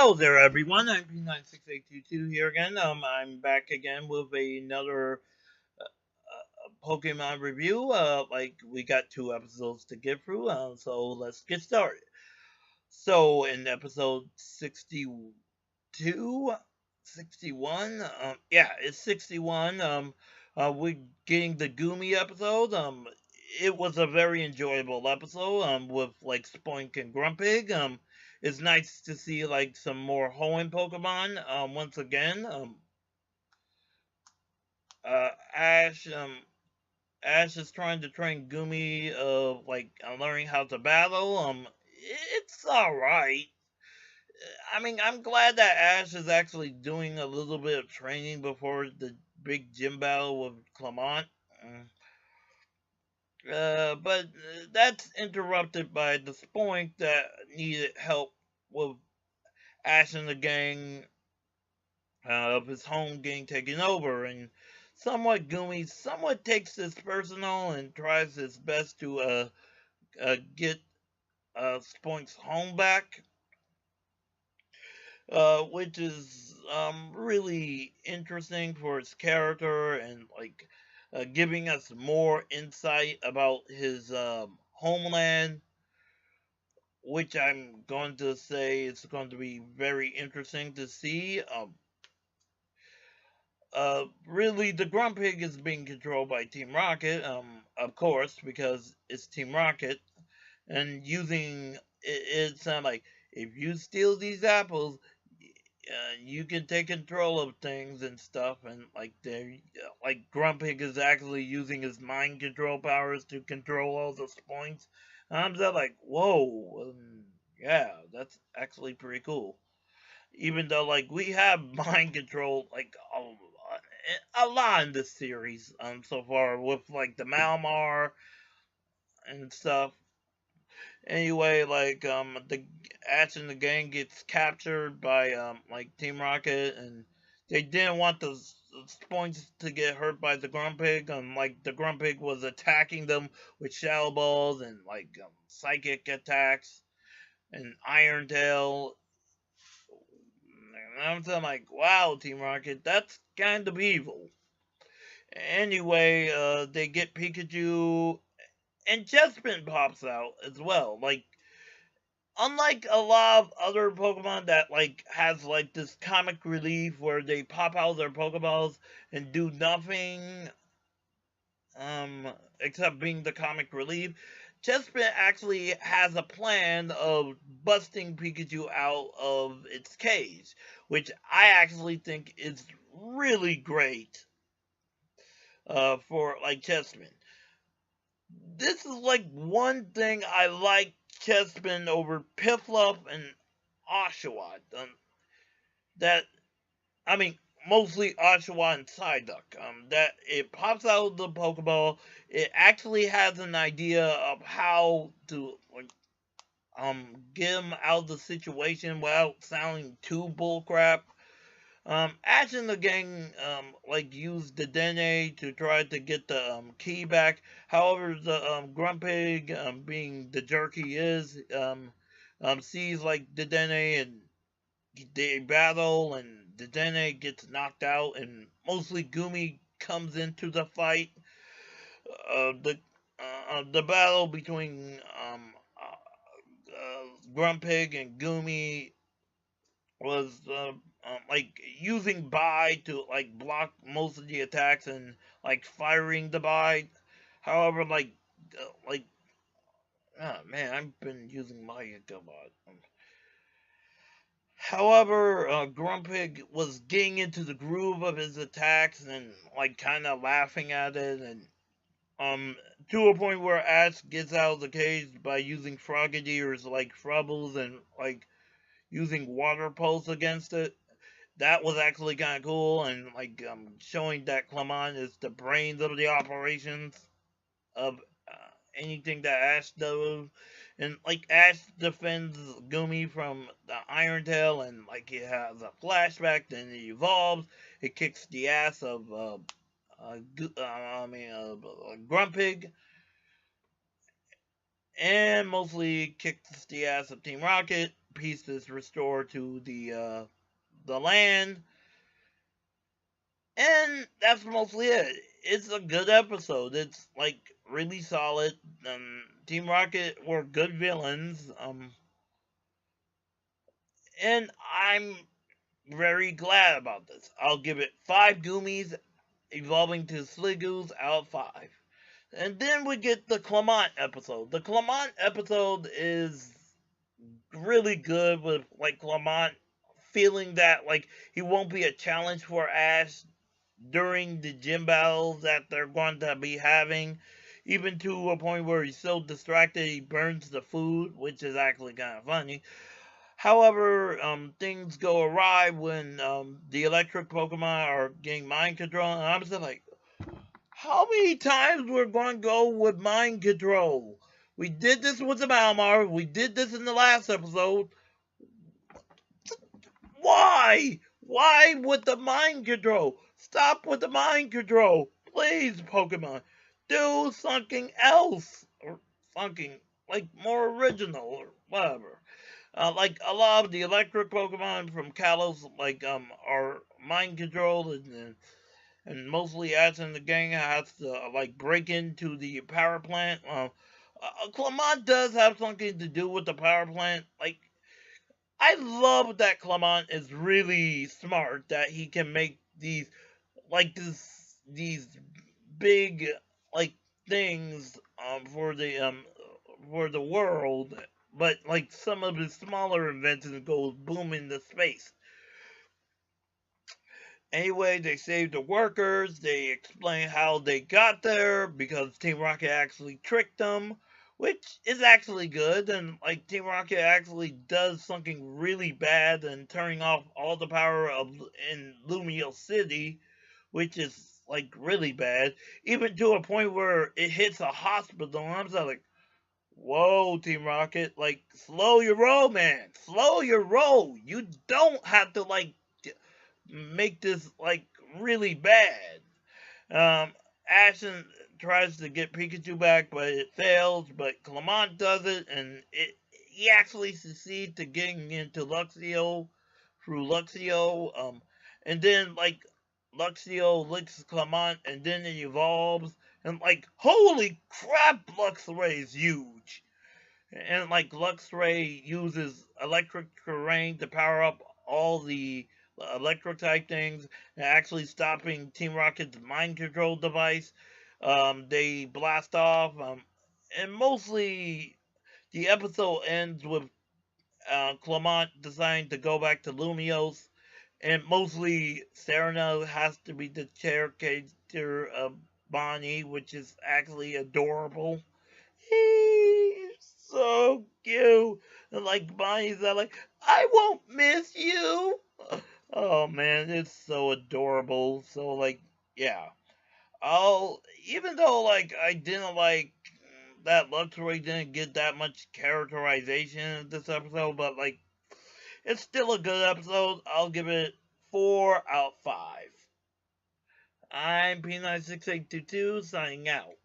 Hello there, everyone. I'm P96822 here again. I'm back again with another Pokemon review. We got two episodes to get through, so let's get started. So, in episode 62, 61, yeah, it's 61. We're getting the Goomy episode. It was a very enjoyable episode. With like Spoink and Grumpig. It's nice to see like some more Hoenn Pokemon. Once again. Ash. Ash is trying to train Goomy. Learning how to battle. It's all right. I mean, I'm glad that Ash is actually doing a little bit of training before the big gym battle with Clement. But that's interrupted by the Spoink that needed help with Ash and the gang of his home getting taken over, and Goomy somewhat takes this personal and tries his best to get Spoink's home back. Which is really interesting for his character and giving us more insight about his homeland, which I'm going to say is going to be very interesting to see. Really, the Grumpig is being controlled by Team Rocket, of course, because it's Team Rocket, and using it's like if you steal these apples, you can take control of things and stuff, and Grumpig is actually using his mind control powers to control all the points. I'm just like, whoa, yeah, that's actually pretty cool. Even though we have mind control a lot in this series so far with the Malmar and stuff. Anyway, the Ash and the gang gets captured by Team Rocket, and they didn't want the points to get hurt by the Grumpig. The Grumpig was attacking them with Shadow Balls and psychic attacks and Iron Tail. And I'm like, wow, Team Rocket, that's kind of evil. Anyway, they get Pikachu, and Chespin pops out as well. Unlike a lot of other Pokemon that has this comic relief where they pop out their Pokeballs and do nothing, except being the comic relief, Chespin actually has a plan of busting Pikachu out of its cage, which I actually think is really great for Chespin. This is one thing I like Chespin over Piplup and Oshawott. That I mean, mostly Oshawott and Psyduck. That it pops out of the Pokeball. It actually has an idea of how to get him out of the situation without sounding too bullcrap. Ash and the gang used the Dedenne to try to get the key back. However, the Grumpig, being the jerk he is, sees the Dedenne, and they battle, and Dedenne gets knocked out, and mostly Goomy comes into the fight. The battle between Grumpig and Goomy was using Bide to block most of the attacks and firing the Bide. However, oh man, I've been using my Gabot. However, Grumpig was getting into the groove of his attacks and kind of laughing at it, and to a point where Ash gets out of the cage by using Frogadiers like Frubbles and using Water Pulse against it. That was actually kind of cool, and showing that Clement is the brains of the operations of anything that Ash does. And Ash defends Goomy from the Iron Tail, and it has a flashback, then it evolves, it kicks the ass of Grumpig, and mostly kicks the ass of Team Rocket. peace is restored to the land, and that's mostly it. It's a good episode. It's like really solid. Team Rocket were good villains. And I'm very glad about this. I'll give it 5 Goomies evolving to Sligoos out of 5. And then we get the Clement episode. The Clement episode is really good with like Clement feeling that like he won't be a challenge for Ash during the gym battles that they're going to be having, even to a point where he's so distracted he burns the food, which is actually kind of funny. However, things go awry when the electric Pokemon are getting mind control, and I'm just like, how many times we're going to go with mind control? We did this with the Malamar. We did this in the last episode. Why? Why with the mind control? Stop with the mind control. Please, Pokemon. Do something else. Or something, like, more original or whatever. Like, a lot of the electric Pokemon from Kalos, like, are mind controlled, and mostly Ash and the gang has to, like, break into the power plant. Clement does have something to do with the power plant. Like, I love that Clement is really smart, that he can make these big, like, things for the world, but like some of his smaller inventions go boom into space. Anyway, they save the workers. They explain how they got there because Team Rocket actually tricked them, which is actually good. And like Team Rocket actually does something really bad and turning off all the power of in Lumio City, which is like really bad, even to a point where it hits a hospital. And I'm just like, whoa, Team Rocket, like slow your roll, man. Slow your roll. You don't have to like make this like really bad. Ashton tries to get Pikachu back, but it fails. But Clement does it, and he actually succeeds to getting into Luxio through Luxio. And then like Luxio licks Clement, and then it evolves. And like, holy crap, Luxray is huge. And like Luxray uses electric terrain to power up all the electric type things, and actually stopping Team Rocket's mind control device. They blast off, and mostly the episode ends with Clement deciding to go back to Lumios, and mostly Serena has to be the character of Bonnie, which is actually adorable. He's so cute. And like Bonnie's like, I won't miss you. Oh man, it's so adorable. So like, yeah. I'll even though like I didn't like that Luxray didn't get that much characterization in this episode, but like it's still a good episode. I'll give it 4 out of 5. I'm P96822 signing out.